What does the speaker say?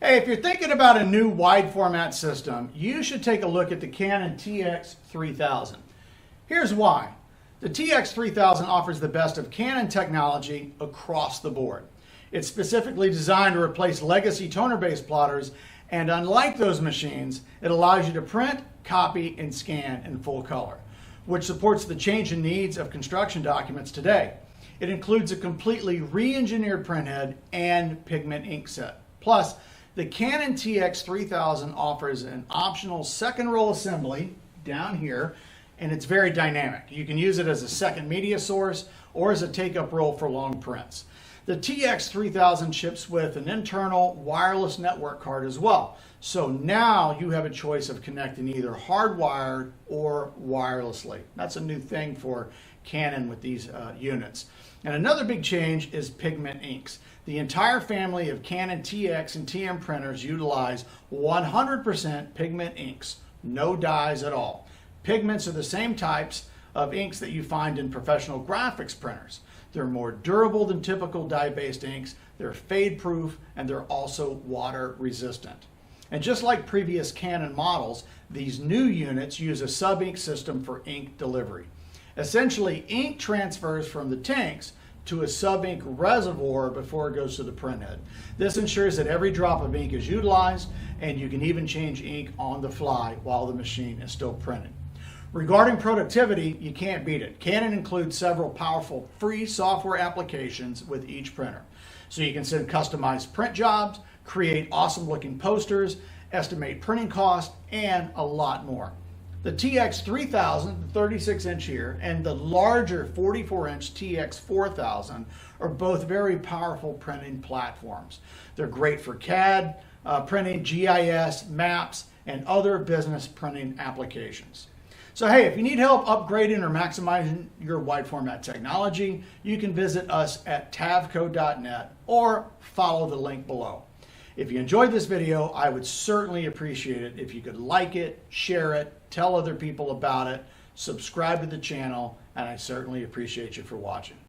Hey, if you're thinking about a new wide format system, you should take a look at the Canon TX 3000. Here's why. The TX 3000 offers the best of Canon technology across the board. It's specifically designed to replace legacy toner-based plotters, and unlike those machines, it allows you to print, copy, and scan in full color, which supports the changing needs of construction documents today. It includes a completely re-engineered printhead and Pigment Ink Set. Plus, the Canon TX 3000 offers an optional second roll assembly down here, and it's very dynamic. You can use it as a second media source or as a take-up roll for long prints. The TX 3000 ships with an internal wireless network card as well. So now you have a choice of connecting either hardwired or wirelessly. That's a new thing for Canon with these units. And another big change is pigment inks. The entire family of Canon TX and TM printers utilize 100% pigment inks, no dyes at all. Pigments are the same types of inks that you find in professional graphics printers. They're more durable than typical dye-based inks, they're fade-proof, and they're also water-resistant. And just like previous Canon models, these new units use a sub-ink system for ink delivery. Essentially, ink transfers from the tanks to a sub-ink reservoir before it goes to the printhead. This ensures that every drop of ink is utilized, and you can even change ink on the fly while the machine is still printing. Regarding productivity, you can't beat it. Canon includes several powerful free software applications with each printer. So you can send customized print jobs, create awesome looking posters, estimate printing costs, and a lot more. The TX 3000, the 36-inch here, and the larger 44-inch TX 4000 are both very powerful printing platforms. They're great for CAD, printing, GIS, maps, and other business printing applications. So hey, if you need help upgrading or maximizing your wide format technology, you can visit us at TAVCO.net or follow the link below. If you enjoyed this video, I would certainly appreciate it if you could like it, share it, tell other people about it, subscribe to the channel, and I certainly appreciate you for watching.